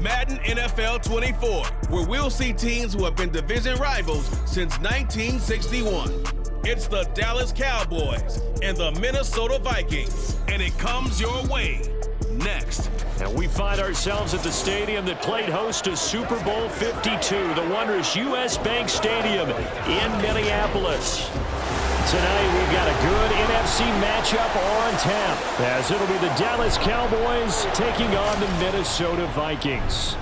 Madden NFL 24, where we'll see teams who have been division rivals since 1961. It's the Dallas Cowboys and the Minnesota Vikings, and it comes your way next. And we find ourselves at the stadium that played host to Super Bowl 52, the wondrous U.S. Bank Stadium in Minneapolis. Tonight, we've got a good NFC matchup on tap, as it'll be the Dallas Cowboys taking on the Minnesota Vikings.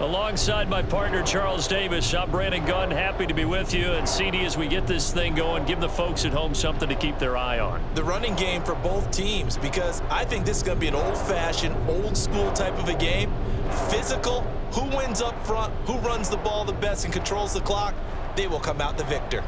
Alongside my partner, Charles Davis, I'm Brandon Gunn. Happy to be with you. And CD, as we get this thing going, give the folks at home something to keep their eye on. The running game for both teams, because I think this is going to be an old-fashioned, old-school type of a game. Physical, who wins up front, who runs the ball the best and controls the clock, they will come out the victor.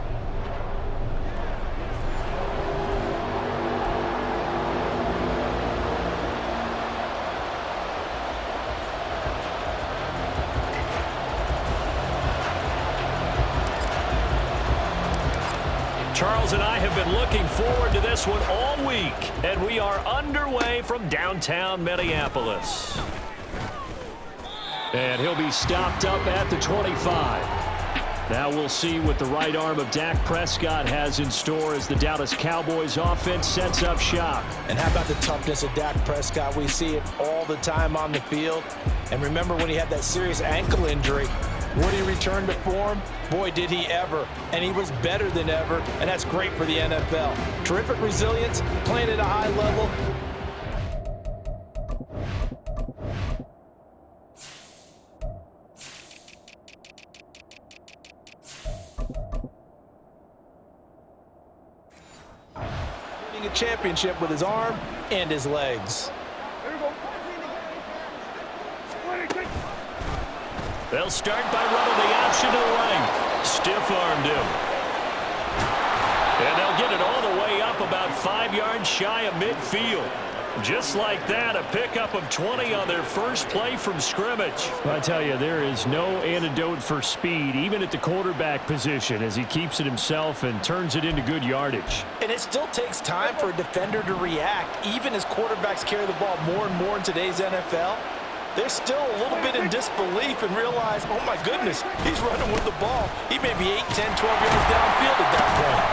Charles and I have been looking forward to this one all week, and we are underway from downtown Minneapolis. And he'll be stopped up at the 25. Now we'll see what the right arm of Dak Prescott has in store as the Dallas Cowboys offense sets up shop. And how about the toughness of Dak Prescott? We see it all the time on the field. And remember when he had that serious ankle injury, would he return to form? Boy, did he ever. And he was better than ever, and that's great for the NFL. Terrific resilience, playing at a high level. Winning a championship with his arm and his legs. They'll start by running the option to the right. Stiff-armed him. And they'll get it all the way up about 5 yards shy of midfield. Just like that, a pickup of 20 on their first play from scrimmage. I tell you, there is no antidote for speed, even at the quarterback position, as he keeps it himself and turns it into good yardage. And it still takes time for a defender to react, even as quarterbacks carry the ball more and more in today's NFL. They're still a little bit in disbelief and realize, oh my goodness, he's running with the ball. He may be 8, 10, 12 yards downfield at that point.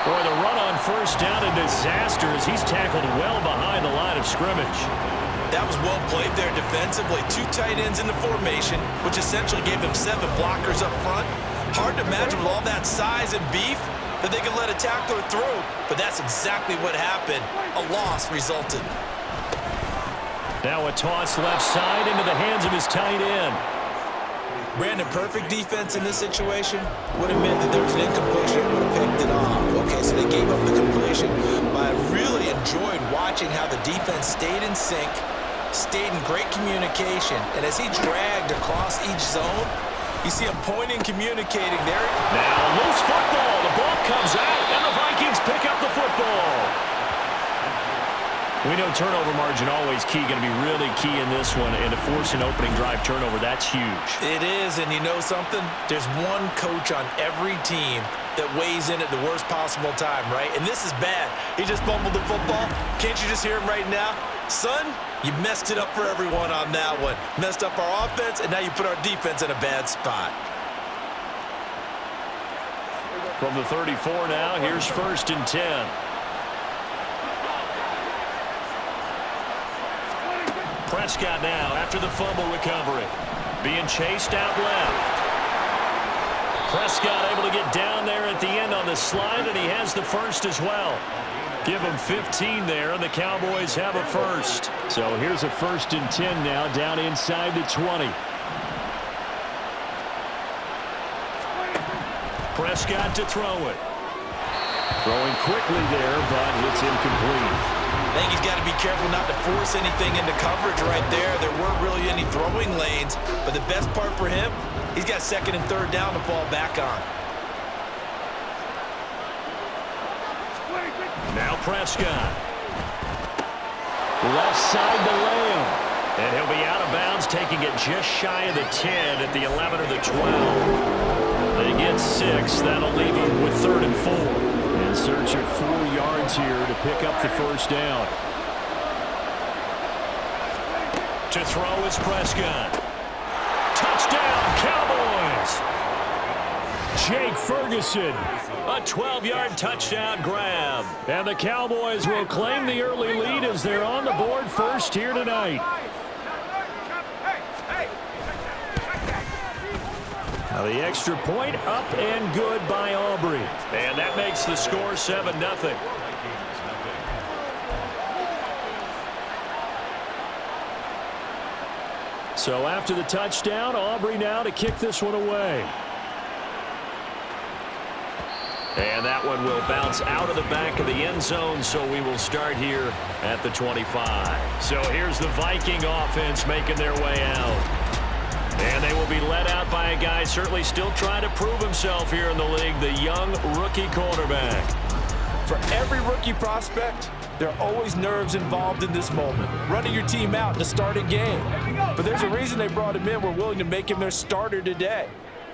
Boy, the run on first down, a disaster as he's tackled well behind the line of scrimmage. That was well played there defensively. 2 tight ends in the formation, which essentially gave them 7 blockers up front. Hard to imagine with all that size and beef that they could let a tackler through, but that's exactly what happened. A loss resulted. Now a toss left side into the hands of his tight end. Brandon, perfect defense in this situation would have meant that there was an incompletion, would have picked it off. Okay, so they gave up the completion, but I really enjoyed watching how the defense stayed in sync, stayed in great communication, and as he dragged across each zone, you see him pointing, communicating there. Now loose football. The ball comes out, and the Vikings pick up the football. We know turnover margin always key, going to be really key in this one, and to force an opening drive turnover, that's huge. It is, and you know something? There's one coach on every team that weighs in at the worst possible time, right? And this is bad. He just fumbled the football. Can't you just hear him right now? Son, you messed it up for everyone on that one. Messed up our offense, and now you put our defense in a bad spot. From the 34 now, here's 1st and 10. Prescott now after the fumble recovery. Being chased out left. Prescott able to get down there at the end on the slide, and he has the first as well. Give him 15 there, and the Cowboys have a first. So here's a 1st and 10 now down inside the 20. Prescott to throw it. Throwing quickly there, but it's incomplete. I think he's got to be careful not to force anything into coverage right there. There weren't really any throwing lanes, but the best part for him, he's got 2nd and 3rd down to fall back on. Now Prescott. Left side to Lamb. And he'll be out of bounds, taking it just shy of the 10 at the 11 or the 12. They get 6. That'll leave him with 3rd and 4. In search of 4 yards here to pick up the first down. To throw is Prescott. Touchdown, Cowboys! Jake Ferguson, a 12-yard touchdown grab. And the Cowboys will claim the early lead as they're on the board first here tonight. Now the extra point up and good by Aubrey. And that makes the score 7-0. So after the touchdown, Aubrey now to kick this one away. And that one will bounce out of the back of the end zone, so we will start here at the 25. So here's the Viking offense making their way out. And they will be led out by a guy certainly still trying to prove himself here in the league, the young rookie cornerback. For every rookie prospect, there are always nerves involved in this moment, running your team out in a starting game. But there's a reason they brought him in. We're willing to make him their starter today.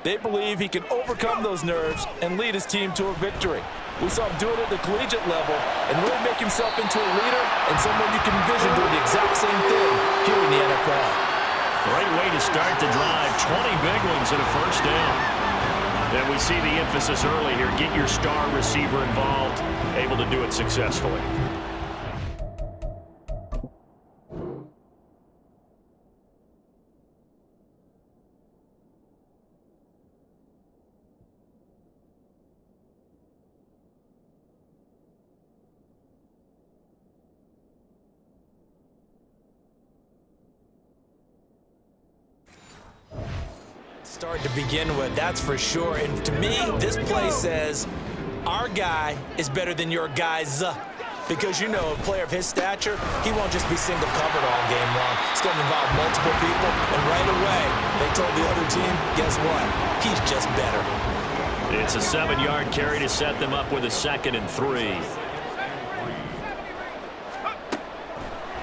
They believe he can overcome those nerves and lead his team to a victory. We saw him do it at the collegiate level and really make himself into a leader and someone you can envision doing the exact same thing here in the NFL. Great way to start the drive. 20 big ones and a first down. And we see the emphasis early here. Get your star receiver involved, able to do it successfully. Start to begin with, that's for sure. And to me, this play says our guy is better than your guys. Because, you know, a player of his stature, he won't just be single covered all game long. It's going to involve multiple people. And right away, they told the other team, guess what? He's just better. It's a 7-yard carry to set them up with a 2nd and 3.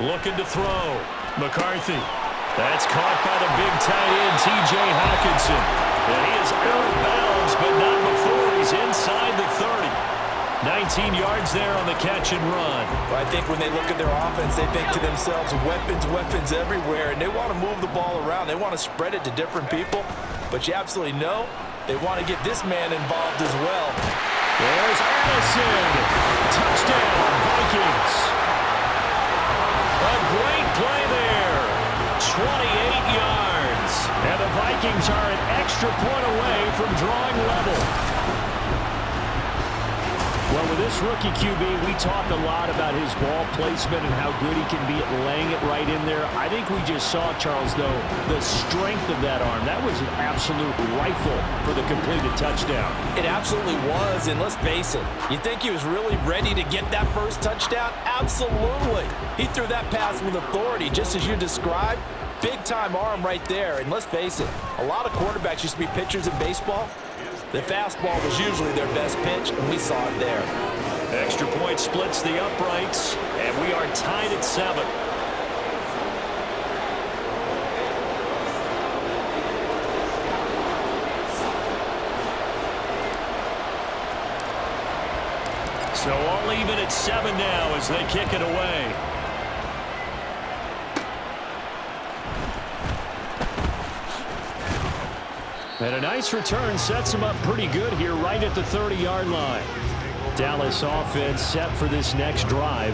Looking to throw. McCarthy. That's caught by the big tight end, T.J. Hawkinson. And he is out of bounds, but not before he's inside the 30. 19 yards there on the catch and run. Well, I think when they look at their offense, they think to themselves, weapons everywhere, and they want to move the ball around. They want to spread it to different people, but you absolutely know they want to get this man involved as well. There's Allison. Touchdown, Vikings. A great play there. 28 yards. And the Vikings are an extra point away from drawing level. Well, with this rookie QB, we talk a lot about his ball placement and how good he can be at laying it right in there. I think we just saw, Charles, though, the strength of that arm. That was an absolute rifle for the completed touchdown. It absolutely was, and let's face it, you think he was really ready to get that first touchdown? Absolutely. He threw that pass with authority, just as you described. Big-time arm right there, and let's face it, a lot of quarterbacks used to be pitchers in baseball. The fastball was usually their best pitch, and we saw it there. Extra point splits the uprights, and we are tied at 7. So all even at 7 now as they kick it away. And a nice return sets him up pretty good here right at the 30-yard line. Dallas offense set for this next drive.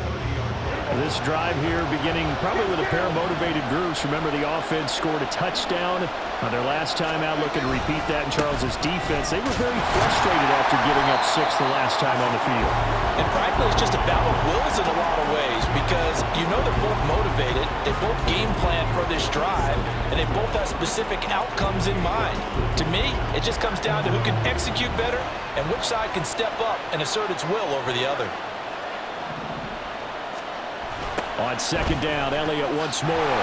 This drive here beginning probably with a pair of motivated groups. Remember, the offense scored a touchdown on their last time out, looking to repeat that in Charles's defense. They were very frustrated after giving up 6 the last time on the field. And frankly, it's just a battle of wills in a lot of ways because you know they're both motivated, they both game plan for this drive, and they both have specific outcomes in mind. To me, it just comes down to who can execute better and which side can step up and assert its will over the other. On 2nd down, Elliott once more.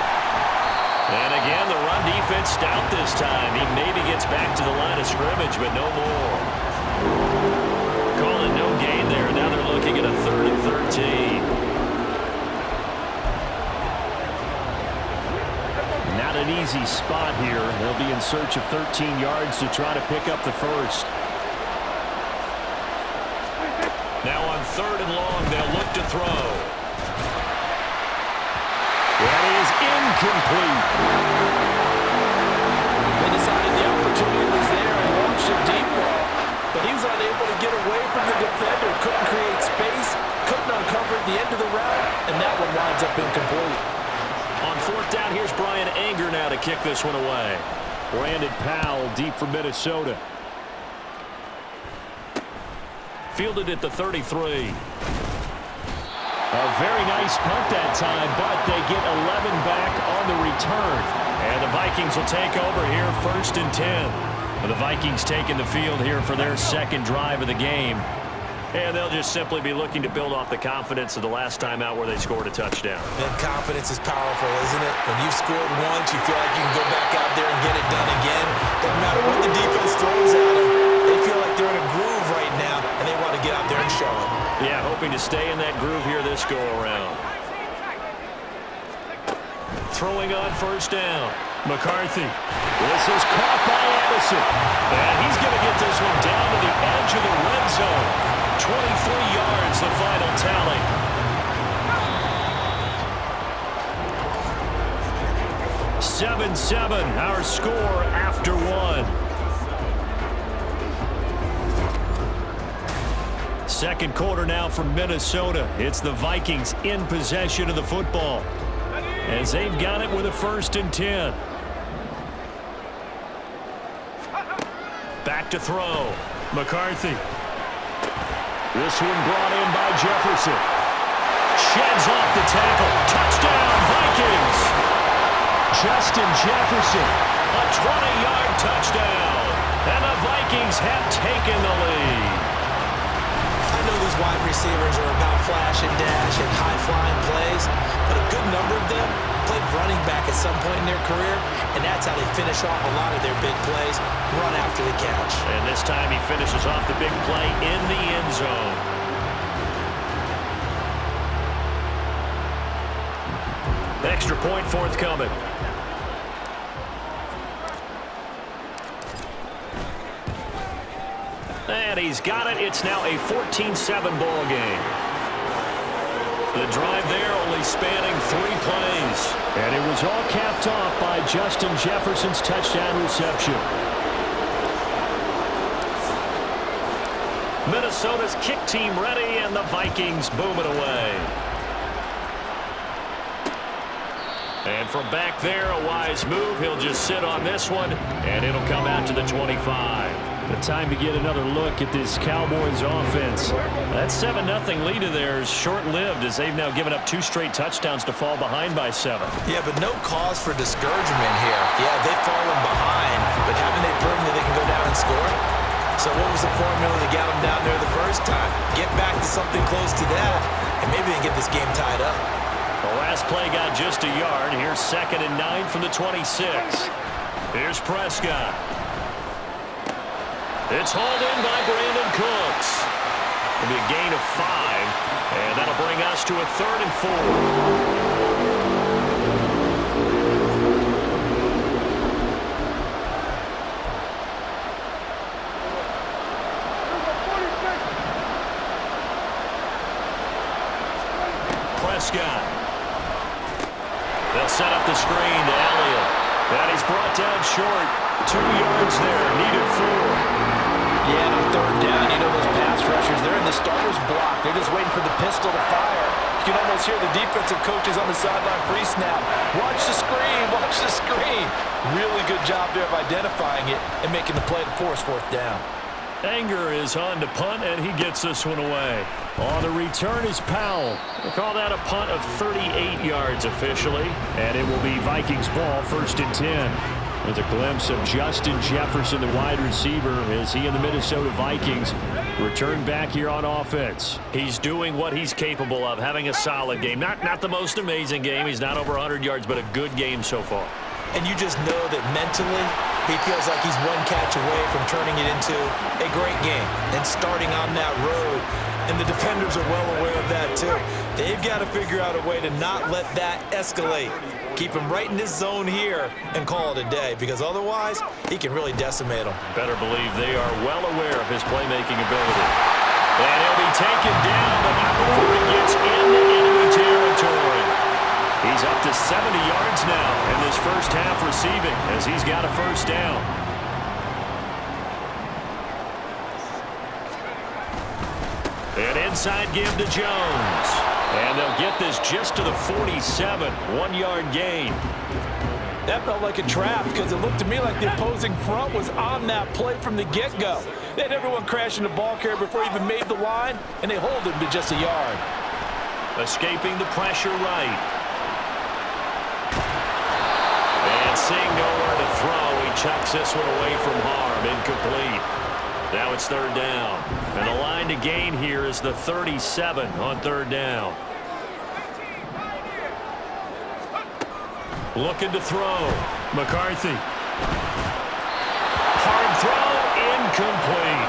And again, the run defense stout this time. He maybe gets back to the line of scrimmage, but no more. Calling no gain there. Now they're looking at a 3rd and 13. Not an easy spot here. They'll be in search of 13 yards to try to pick up the first. Now on 3rd and long, they'll look to throw. Yeah, That is incomplete. They decided the opportunity was there and launched a deep ball, but he was unable to get away from the defender, couldn't create space, couldn't uncover the end of the route, and that one winds up incomplete. On fourth down, here's Brian Anger now to kick this one away. Brandon Powell deep for Minnesota. Fielded at the 33. A very nice punt that time, but they get 11 back on the return. And the Vikings will take over here, 1st and 10. The Vikings taking the field here for their second drive of the game. And they'll just simply be looking to build off the confidence of the last time out where they scored a touchdown. And confidence is powerful, isn't it? When you've scored once, you feel like you can go back out there and get it done again. Doesn't matter what the defense throws at them. They feel like they're in a groove right now, and they want to get out there and show it. Yeah, hoping to stay in that groove here this go-around. Throwing on 1st down. McCarthy. This is caught by Addison. And he's going to get this one down to the edge of the red zone. 23 yards, the final tally. Seven, our score after one. Second quarter now from Minnesota. It's the Vikings in possession of the football, as they've got it with a 1st and 10. Back to throw. McCarthy. This one brought in by Jefferson. Sheds off the tackle. Touchdown, Vikings! Justin Jefferson, a 20-yard touchdown. And the Vikings have taken the lead. I know these wide receivers are about flash and dash and high-flying plays, but a good number of them played running back at some point in their career, and that's how they finish off a lot of their big plays, run after the catch. And this time he finishes off the big play in the end zone. Extra point forthcoming. And he's got it. It's now a 14-7 ball game. The drive there only spanning 3 plays. And it was all capped off by Justin Jefferson's touchdown reception. Minnesota's kick team ready, and the Vikings booming away. And from back there, a wise move. He'll just sit on this one, and it'll come out to the 25. The time to get another look at this Cowboys offense. That 7-0 lead of theirs short-lived, as they've now given up 2 straight touchdowns to fall behind by 7. Yeah, but no cause for discouragement here. Yeah, they've fallen behind, but haven't they proven that they can go down and score? So what was the formula that got them down there the first time? Get back to something close to that, and maybe they get this game tied up. The last play got just a yard. Here's 2nd and 9 from the 26. Here's Prescott. It's hauled in by Brandon Cooks. It'll be a gain of 5, and that'll bring us to a 3rd and 4. Prescott. They'll set up the screen to Elliott. And he's brought down short. 2 yards there, needed 4. Yeah, and on 3rd down, you know those pass rushers, they're in the starter's block. They're just waiting for the pistol to fire. You can almost hear the defensive coaches on the sideline pre-snap. Watch the screen, watch the screen. Really good job there of identifying it and making the play to force 4th down. Anger is on to punt, and he gets this one away. On the return is Powell. We'll call that a punt of 38 yards officially, and it will be Vikings ball, 1st and 10. With a glimpse of Justin Jefferson, the wide receiver, as he and the Minnesota Vikings return back here on offense. He's doing what he's capable of, having a solid game. Not the most amazing game. He's not over 100 yards, but a good game so far. And you just know that mentally, he feels like he's one catch away from turning it into a great game and starting on that road. And the defenders are well aware of that, too. They've got to figure out a way to not let that escalate. Keep him right in this zone here and call it a day, because otherwise he can really decimate them. Better believe they are well aware of his playmaking ability. And he'll be taken down, but not before he gets into enemy territory. He's up to 70 yards now in this first half receiving as he's got a first down. An inside give to Jones. And they'll get this just to the 47, 1-yard gain. That felt like a trap because it looked to me like the opposing front was on that play from the get-go. They had everyone crashing the ball carrier before he even made the line, and they hold him to just a yard. Escaping the pressure right. And seeing nowhere to throw, he chucks this one away from harm. Incomplete. Now it's third down. And the line to gain here is the 37 on third down. Looking to throw. McCarthy. Hard throw. Incomplete.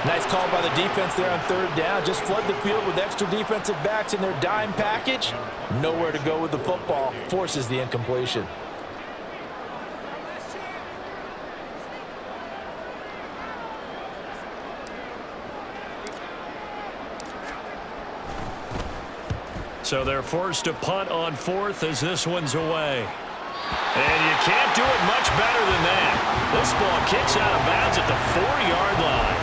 Nice call by the defense there on third down. Just flood the field with extra defensive backs in their dime package. Nowhere to go with the football. Forces the incompletion. So they're forced to punt on fourth as this one's away. And you can't do it much better than that. This ball kicks out of bounds at the 4-yard line.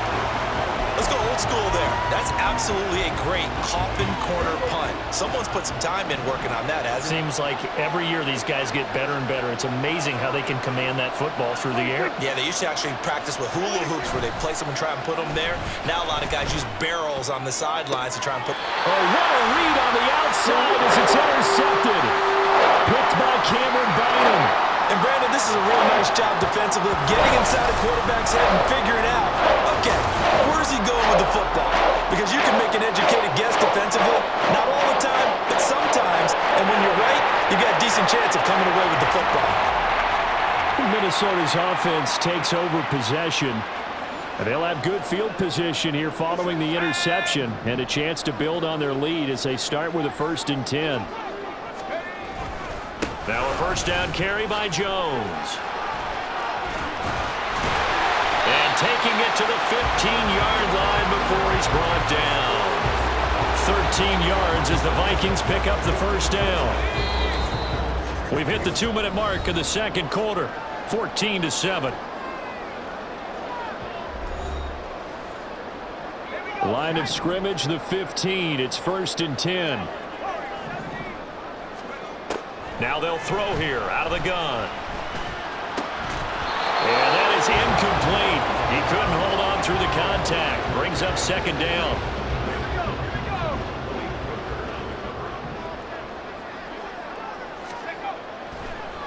Let's go old school there. That's absolutely a great coffin corner punt. Someone's put some time in working on that, hasn't it? Seems like every year these guys get better and better. It's amazing how they can command that football through the air. Yeah, they used to actually practice with hula hoops where they place them and try and put them there. Now a lot of guys use barrels on the sidelines to try and put... Oh, what a read on the outside as it's intercepted. Picked by Cameron Bynum. And Brandon, this is a real nice job defensively of getting inside a quarterback's head and figuring out, okay, where's he going with the football? Because you can make an educated guess defensively, not all the time, but sometimes. And when you're right, you got a decent chance of coming away with the football. Minnesota's offense takes over possession. And they'll have good field position here following the interception and a chance to build on their lead as they start with a 1st and 10. Now a first down carry by Jones. And taking it to the 15-yard line before he's brought down. 13 yards as the Vikings pick up the first down. We've hit the 2-minute mark of the second quarter. 14-7. Line of scrimmage, the 15. It's 1st and 10. Now they'll throw here out of the gun. And that is incomplete. He couldn't hold on through the contact. Brings up second down.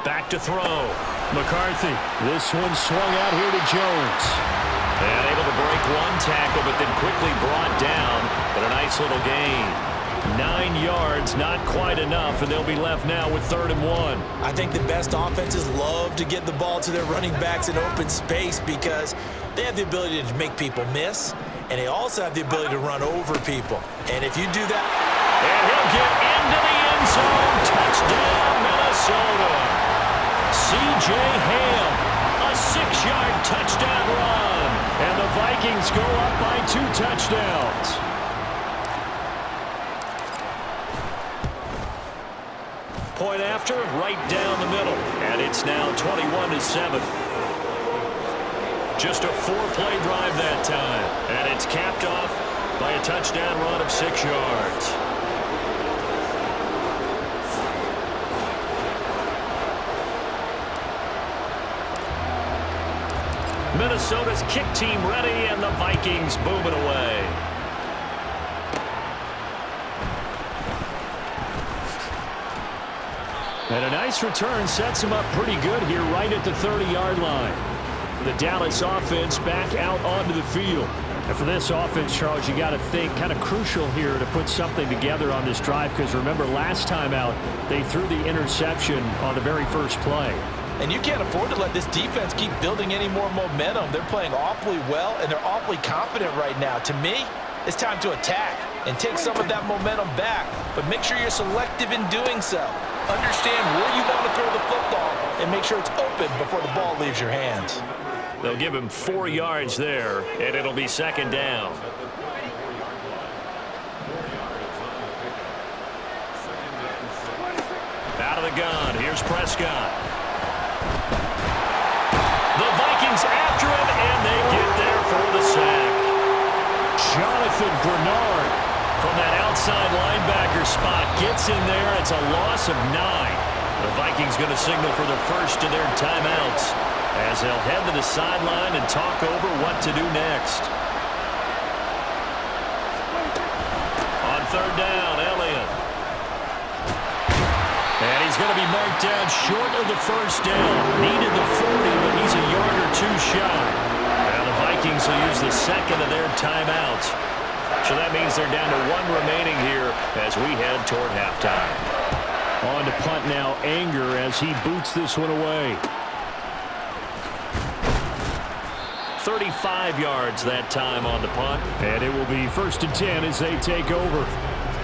Back to throw. McCarthy. This one swung out here to Jones. And able to break one tackle, but then quickly brought down. But a nice little gain. 9 yards, not quite enough, and they'll be left now with 3rd and 1. I think the best offenses love to get the ball to their running backs in open space because they have the ability to make people miss, and they also have the ability to run over people. And if you do that... And he'll get into the end zone. Touchdown, Minnesota. C.J. Ham, a 6-yard touchdown run. And the Vikings go up by 2 touchdowns. Point after, right down the middle. And it's now 21-7. Just a 4-play drive that time. And it's capped off by a touchdown run of 6 yards. Minnesota's kick team ready, and the Vikings boom it away. And a nice return sets him up pretty good here right at the 30-yard line. The Dallas offense back out onto the field. And for this offense, Charles, you got to think kind of crucial here to put something together on this drive because remember last time out they threw the interception on the very first play. And you can't afford to let this defense keep building any more momentum. They're playing awfully well, and they're awfully confident right now. To me, it's time to attack and take some of that momentum back. But make sure you're selective in doing so. Understand where you want to throw the football and make sure it's open before the ball leaves your hands. They'll give him 4 yards there, and it'll be second down. out of the gun. Here's Prescott. The Vikings after him, and they get there for the sack. Jonathan Bernard from that outside linebacker spot gets in there. It's a loss of 9. The Vikings going to signal for the first of their timeouts as they'll head to the sideline and talk over what to do next. On third down, Elliott. And he's going to be marked down short of the first down. Needed the 40, but he's a yard or 2 shy. Now the Vikings will use the second of their timeouts. So that means they're down to 1 remaining here as we head toward halftime. On to punt now, Anger as he boots this one away. 35 yards that time on the punt. And it will be 1st and 10 as they take over.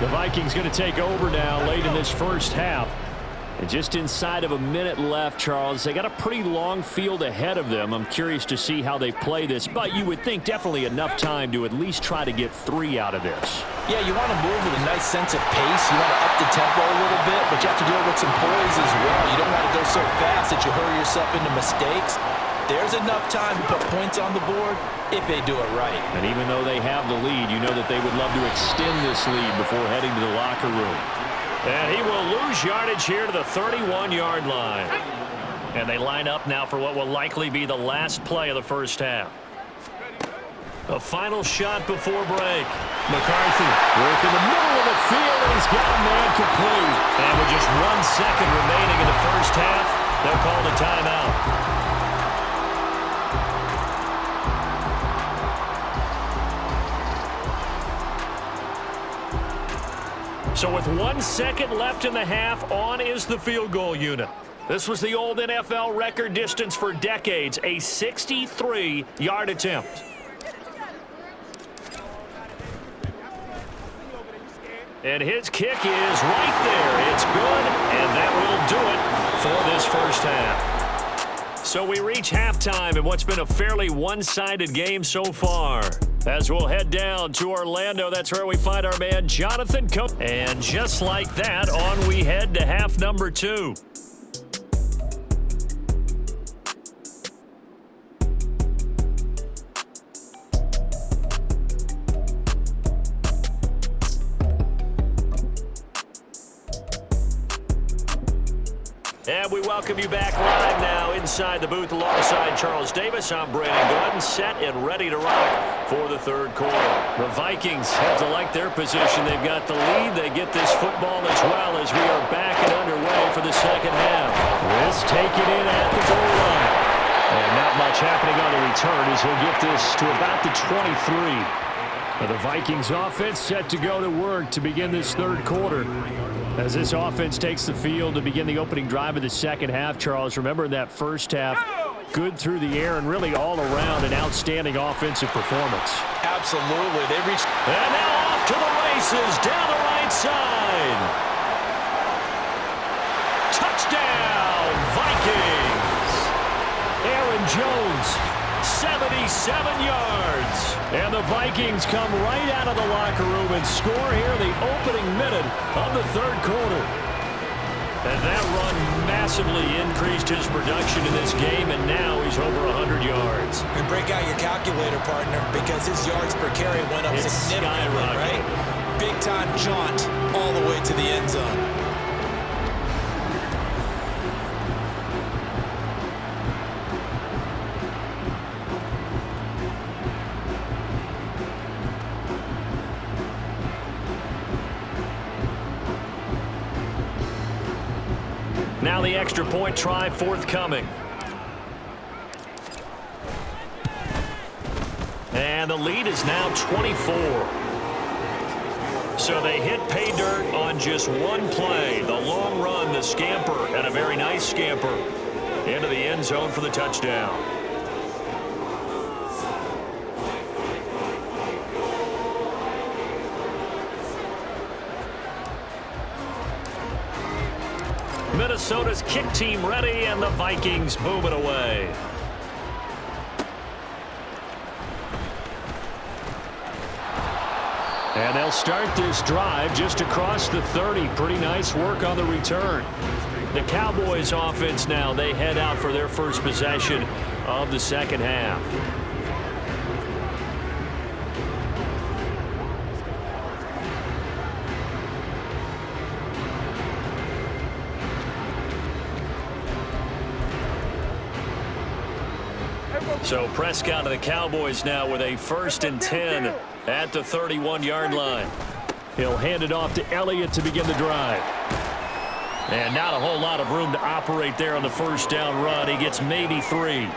The Vikings going to take over now late in this first half. And just inside of a minute left, Charles. They got a pretty long field ahead of them. I'm curious to see how they play this. But you would think definitely enough time to at least try to get 3 out of this. Yeah, you want to move with a nice sense of pace. You want to up the tempo a little bit, but you have to do it with some poise as well. You don't want to go so fast that you hurry yourself into mistakes. There's enough time to put points on the board if they do it right. And even though they have the lead, you know that they would love to extend this lead before heading to the locker room. And he will lose yardage here to the 31-yard line. And they line up now for what will likely be the last play of the first half. A final shot before break. McCarthy working the middle of the field, and he's got a man complete. And with just 1 second remaining in the first half, they'll call the timeout. So with 1 second left in the half, on is the field goal unit. This was the old NFL record distance for decades, a 63-yard attempt. And his kick is right there. It's good, and that will do it for this first half. So we reach halftime in what's been a fairly one-sided game so far. As we'll head down to Orlando, that's where we find our man Jonathan Coe. And just like that, on we head to half number 2. And we welcome you back live now inside the booth alongside Charles Davis. I'm Brandon Gordon, set and ready to rock for the third quarter. The Vikings have to like their position. They've got the lead. They get this football as well as we are back and underway for the second half. This taken in at the goal line. And not much happening on the return as he'll get this to about the 23. Now the Vikings offense set to go to work to begin this third quarter. As this offense takes the field to begin the opening drive of the second half, Charles, remember in that first half, good through the air and really all around an outstanding offensive performance. Absolutely. They reached. And now off to the races down the right side. Touchdown, Vikings. Aaron Jones, 77 yards. and the Vikings come right out of the locker room and score here in the opening minute of the third quarter. And that run massively increased his production in this game, and now he's over 100 yards. And break out your calculator, partner, because his yards per carry went up significantly, right? Big-time jaunt all the way to the end zone. Now the extra point try forthcoming. And the lead is now 24. So they hit pay dirt on just one play. The long run, the scamper, and a very nice scamper into the end zone for the touchdown. Minnesota's kick team ready, and the Vikings move it away. And they'll start this drive just across the 30. Pretty nice work on the return. The Cowboys offense now, they head out for their first possession of the second half. So Prescott of the Cowboys now with a 1st and 10 at the 31-yard line. He'll hand it off to Elliott to begin the drive. And not a whole lot of room to operate there on the first down run. He gets maybe 3.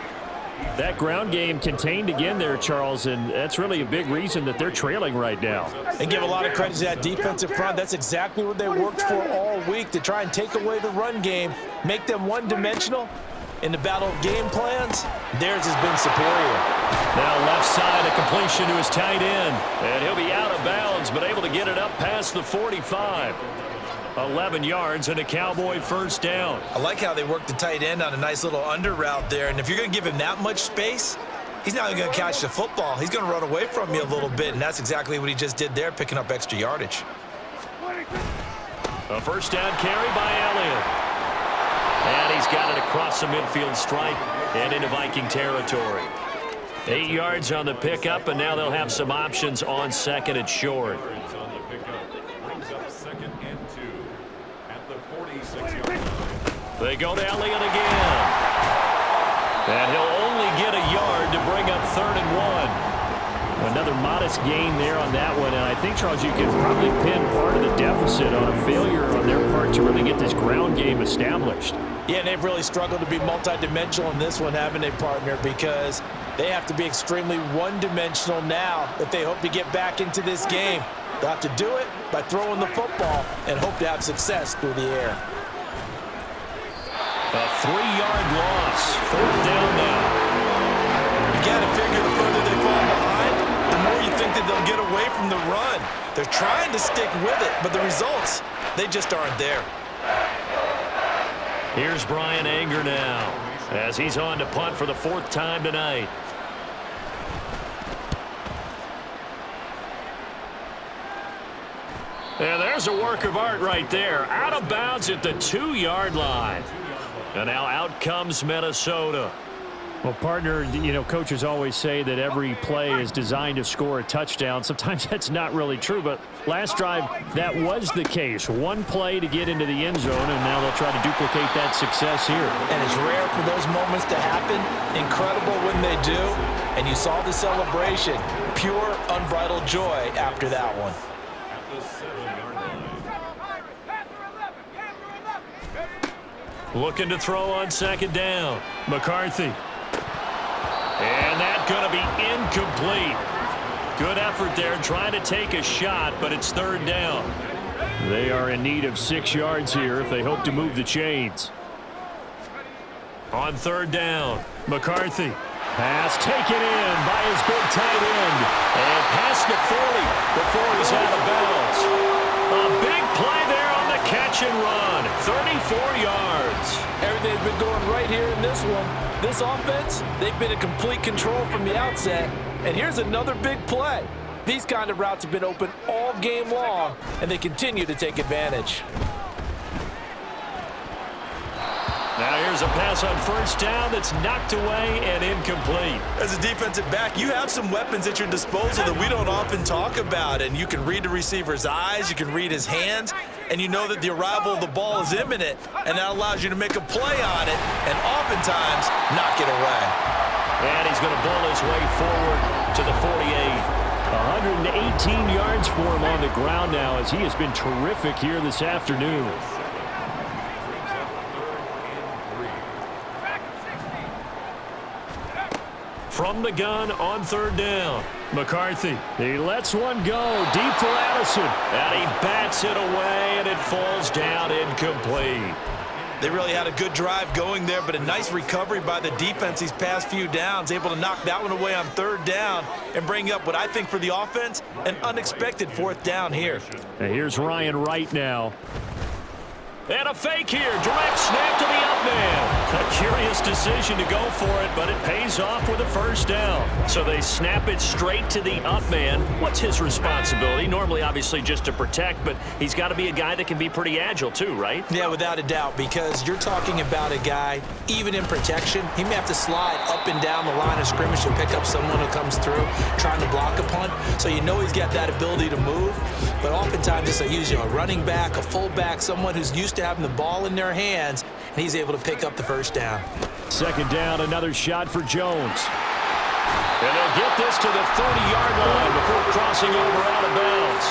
That ground game contained again there, Charles, and that's really a big reason that they're trailing right now. And give a lot of credit to that defensive front. That's exactly what they worked for all week, to try and take away the run game, make them one-dimensional. In the battle of game plans, theirs has been superior. Now left side, a completion to his tight end. And he'll be out of bounds, but able to get it up past the 45. 11 yards and a Cowboy first down. I like how they worked the tight end on a nice little under route there. And if you're going to give him that much space, he's not even going to catch the football. He's going to run away from you a little bit, and that's exactly what he just did there, picking up extra yardage. A first down carry by Elliott. And he's got it across the midfield stripe and into Viking territory. 8 yards on the pickup, and now they'll have some options on second and short. They go to Elliott again. And he'll only get a yard to bring up 3rd and 1. Another modest gain there on that one, and I think, Charles, you can probably pin part of the deficit on a failure on their part to really get this ground game established. Yeah, and they've really struggled to be multidimensional in this one, haven't they, partner? Because they have to be extremely one-dimensional now if they hope to get back into this game. They'll have to do it by throwing the football and hope to have success through the air. A 3-yard loss. 4th down now. You got to figure the further they fall behind, the more you think that they'll get away from the run. They're trying to stick with it, but the results, they just aren't there. Here's Brian Anger now as he's on to punt for the 4th time tonight. And there's a work of art right there. Out of bounds at the 2-yard line. And now out comes Minnesota. Well, partner, you know, coaches always say that every play is designed to score a touchdown. Sometimes that's not really true, but last drive, that was the case. One play to get into the end zone, and now they'll try to duplicate that success here. And it's rare for those moments to happen. Incredible when they do. And you saw the celebration. Pure, unbridled joy after that one. Looking to throw on 2nd down. McCarthy. And that's going to be incomplete. Good effort there trying to take a shot, but it's 3rd down. They are in need of 6 yards here if they hope to move the chains. On 3rd down, McCarthy. Pass taken in by his big tight end. And past the 40 before he's out of bounds. A big play there on the catch and run. 34 yards. Everything's been going right here in this one. This offense, they've been in complete control from the outset. And here's another big play. These kind of routes have been open all game long, and they continue to take advantage. Now here's a pass on 1st down that's knocked away and incomplete. As a defensive back, you have some weapons at your disposal that we don't often talk about, and you can read the receiver's eyes, you can read his hands, and you know that the arrival of the ball is imminent, and that allows you to make a play on it and oftentimes knock it away. And he's going to bull his way forward to the 48. 118 yards for him on the ground now as he has been terrific here this afternoon. From the gun on 3rd down. McCarthy. He lets one go deep for Addison. And he bats it away, and it falls down incomplete. They really had a good drive going there, but a nice recovery by the defense these past few downs, able to knock that one away on 3rd down and bring up what I think for the offense, an unexpected 4th down here. And here's Ryan Wright now. And a fake here. Direct snap to the up man. A curious decision to go for it, but it pays off with a first down. So they snap it straight to the up man. What's his responsibility? Normally, obviously, just to protect, but he's got to be a guy that can be pretty agile too, right? Yeah, without a doubt, because you're talking about a guy, even in protection, he may have to slide up and down the line of scrimmage to pick up someone who comes through trying to block a punt. So you know he's got that ability to move, but oftentimes it's usually a running back, a fullback, someone who's used to having the ball in their hands, and he's able to pick up the first down. Second down, another shot for Jones. And they'll get this to the 30-yard line before crossing over out of bounds.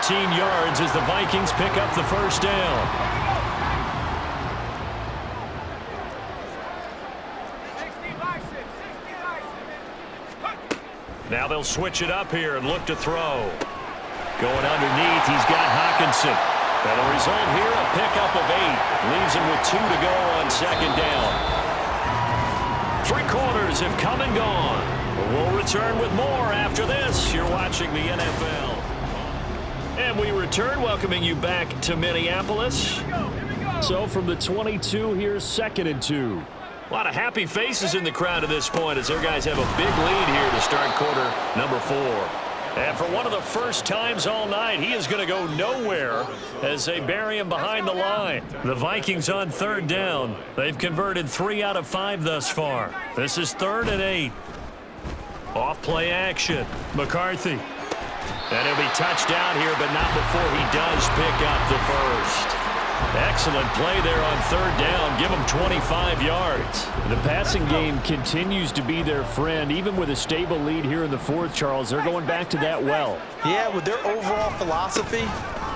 13 yards as the Vikings pick up the first down. Now they'll switch it up here and look to throw. Going underneath, he's got Hockenson. And the result here, a pickup of 8. Leaves him with 2 to go on second down. 3 quarters have come and gone. We'll return with more after this. You're watching the NFL. And we return, welcoming you back to Minneapolis. So from the 22, here's 2nd and 2. A lot of happy faces in the crowd at this point as their guys have a big lead here to start quarter number 4. And for one of the first times all night, he is going to go nowhere as they bury him behind the line. The Vikings on 3rd down. They've converted 3 out of 5 thus far. This is 3rd and 8. Off play action. McCarthy. And he'll be touched down here, but not before he does pick up the first. Excellent play there on 3rd down. Give them 25 yards. The passing game continues to be their friend. Even with a stable lead here in the 4th, Charles, they're going back to that well. Yeah, with their overall philosophy,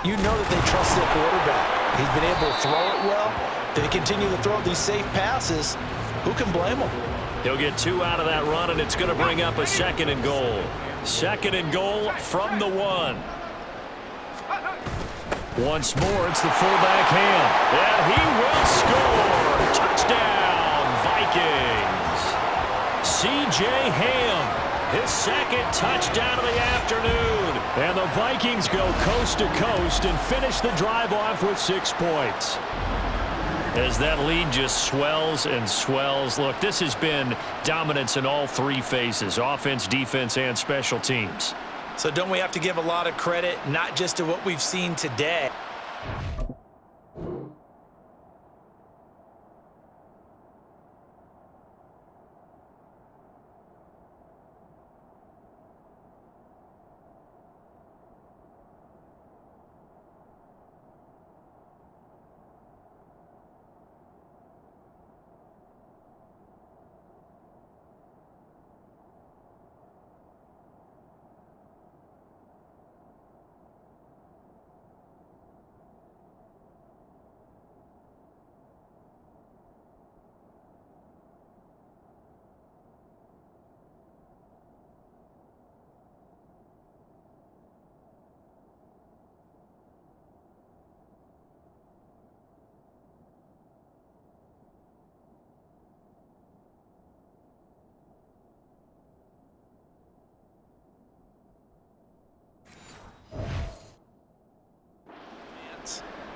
you know that they trust their quarterback. He's been able to throw it well. They continue to throw these safe passes. Who can blame them? He'll get 2 out of that run, and it's going to bring up a 2nd and goal. 2nd and goal from the 1. Once more, it's the fullback Ham. And he will score. Touchdown, Vikings. C.J. Ham, his 2nd touchdown of the afternoon. And the Vikings go coast to coast and finish the drive off with 6 points. As that lead just swells and swells. Look, this has been dominance in all 3 phases, offense, defense, and special teams. So don't we have to give a lot of credit, not just to what we've seen today.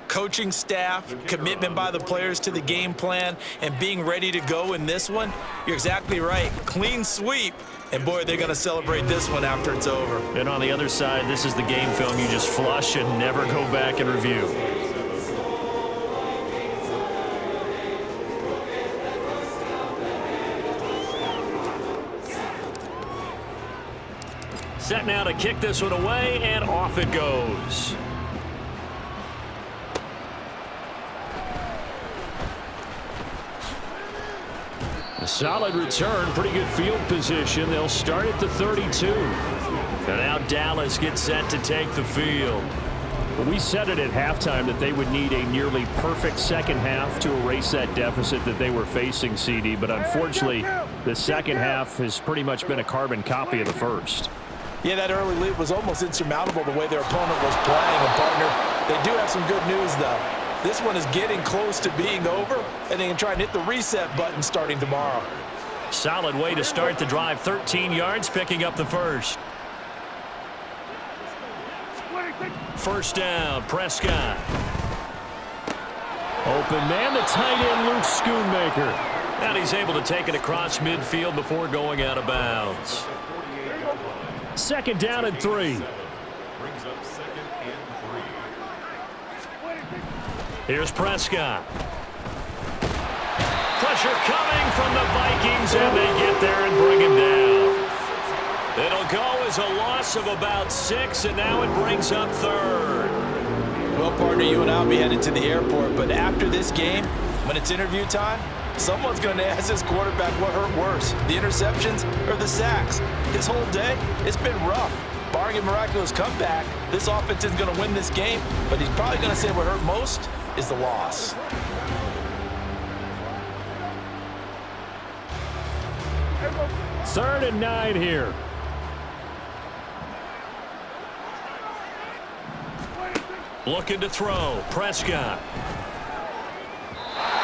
Coaching staff, commitment by the players to the game plan, and being ready to go in this one, you're exactly right. Clean sweep, and boy, they're going to celebrate this one after it's over. And on the other side, this is the game film you just flush and never go back and review. Set now to kick this one away, and off it goes. A solid return, pretty good field position. They'll start at the 32. And now Dallas gets set to take the field. Well, we said it at halftime that they would need a nearly perfect second half to erase that deficit that they were facing, CD. But unfortunately, the second half has pretty much been a carbon copy of the first. Yeah, that early lead was almost insurmountable the way their opponent was playing. And, partner, they do have some good news, though. This one is getting close to being over, and they can try and hit the reset button starting tomorrow. Solid way to start the drive. 13 yards, picking up the first. First down, Prescott. Open man, the tight end, Luke Schoonmaker. And he's able to take it across midfield before going out of bounds. 2nd down and 3. Brings up 2nd and 3. Here's Prescott. Pressure coming from the Vikings, and they get there and bring him down. It'll go as a loss of about 6, and now it brings up 3rd. Well, partner, you and I will be headed to the airport, but after this game, when it's interview time, someone's going to ask this quarterback what hurt worse, the interceptions or the sacks. This whole day, it's been rough. Barring a miraculous comeback, this offense isn't going to win this game, but he's probably going to say what hurt most is the loss. Third and 9 here. Looking to throw. Prescott.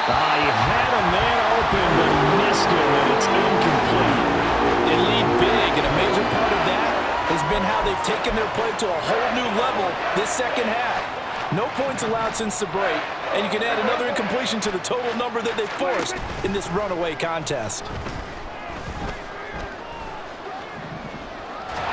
He had a man open, but he missed him, and it's incomplete. They lead big, and a major part of that has been how they've taken their play to a whole new level this second half. No points allowed since the break, and you can add another incompletion to the total number that they forced in this runaway contest.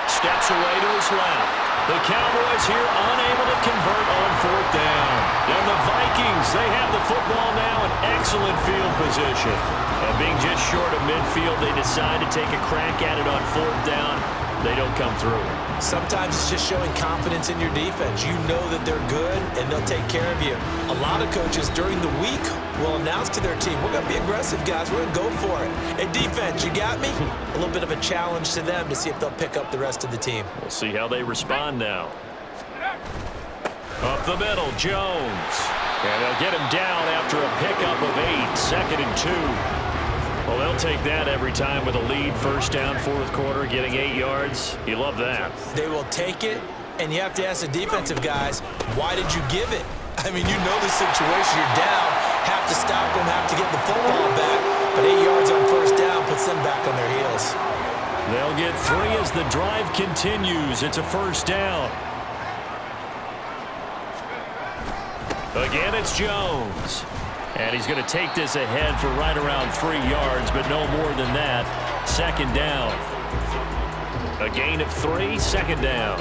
Steps away to his left. The Cowboys here unable to convert on 4th down. And the Vikings, they have the football now in excellent field position. And being just short of midfield, they decide to take a crack at it on 4th down. They don't come through. Sometimes it's just showing confidence in your defense. You know that they're good, and they'll take care of you. A lot of coaches during the week will announce to their team, we're going to be aggressive, guys. We're going to go for it. Hey, defense, you got me? A little bit of a challenge to them to see if they'll pick up the rest of the team. We'll see how they respond now. Up the middle, Jones. And they'll get him down after a pickup of 8, 2nd and 2. Well, they'll take that every time with a lead. 1st down, 4th quarter, getting 8 yards. You love that. They will take it, and you have to ask the defensive guys, why did you give it? I mean, you know the situation. You're down, have to stop them, have to get the football back. But 8 yards on 1st down puts them back on their heels. They'll get 3 as the drive continues. It's a 1st down. Again, it's Jones. And he's going to take this ahead for right around 3 yards, but no more than that. 2nd down. A gain of 3, 2nd down.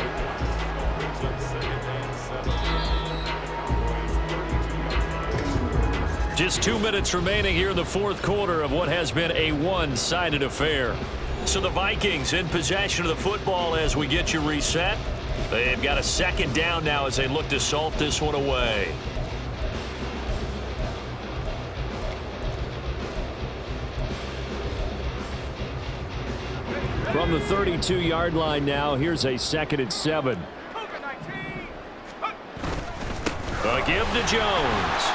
Just 2 minutes remaining here in the 4th quarter of what has been a one-sided affair. So the Vikings in possession of the football as we get you reset. They've got a 2nd down now as they look to salt this one away. From the 32-yard line now, here's a 2nd and 7. A give to Jones.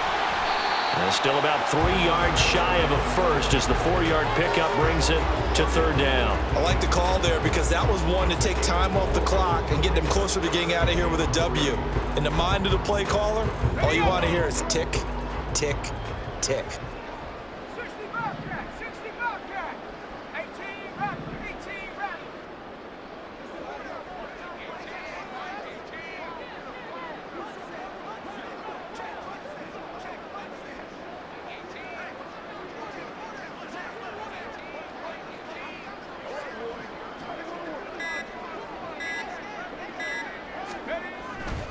And still about 3 yards shy of a first as the 4-yard pickup brings it to 3rd down. I like the call there because that was one to take time off the clock and get them closer to getting out of here with a W. In the mind of the play caller, all you want to hear is tick, tick, tick. 60 Bobcat, 60 Bobcat, 18 Raptor, 18 Raptor.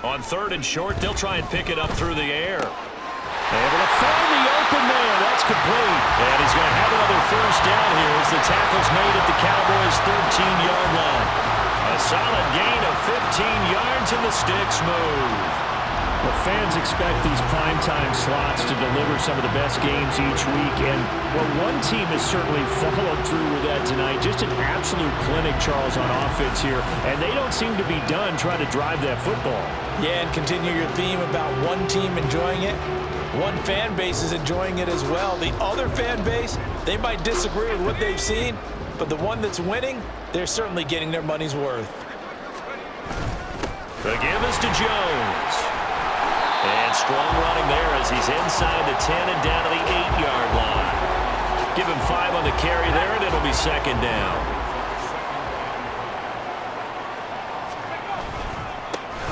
On 3rd and short, they'll try and pick it up through the air. Able to find the open man. That's complete. And he's going to have another 1st down here as the tackle's made at the Cowboys' 13-yard line. A solid gain of 15 yards and the sticks move. Well, fans expect these primetime slots to deliver some of the best games each week, and well, one team has certainly followed through with that tonight. Just an absolute clinic, Charles, on offense here, and they don't seem to be done trying to drive that football. Yeah, and continue your theme about one team enjoying it. One fan base is enjoying it as well. The other fan base, they might disagree with what they've seen, but the one that's winning, they're certainly getting their money's worth. The give is to Jones. And strong running there as he's inside the 10 and down to the 8-yard line. Give him 5 on the carry there, and it'll be 2nd down.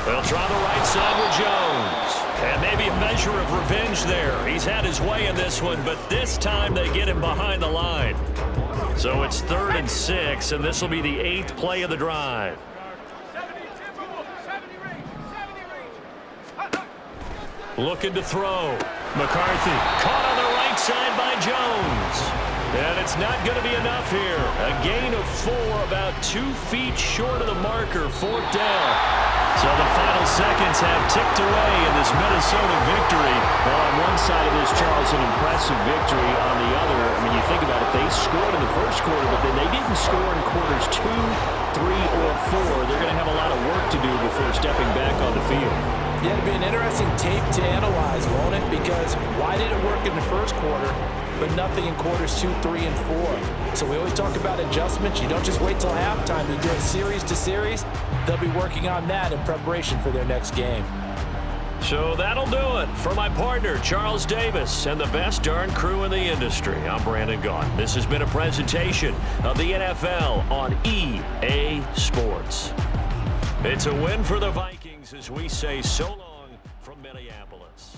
They'll try the right side with Jones. And maybe a pleasure of revenge there. He's had his way in this one, but this time they get him behind the line. So it's 3rd and 6, and this will be the 8th play of the drive. 70 range. Looking to throw. McCarthy caught on the right side by Jones. And it's not going to be enough here. A gain of 4, about 2 feet short of the marker, 4th down. So the final seconds have ticked away in this Minnesota victory. Well, on one side of this, Charles, an impressive victory. On the other, I mean, you think about it, they scored in the first quarter, but then they didn't score in quarters 2, 3, or 4. They're going to have a lot of work to do before stepping back on the field. Yeah, it'll be an interesting tape to analyze, won't it? Because why did it work in the first quarter, but nothing in quarters 2, 3, and 4? So we always talk about adjustments. You don't just wait till halftime. You do it series to series. They'll be working on that in preparation for their next game. So that'll do it. For my partner, Charles Davis, and the best darn crew in the industry, I'm Brandon Gaughan. This has been a presentation of the NFL on EA Sports. It's a win for the Vikings as we say so long from Minneapolis.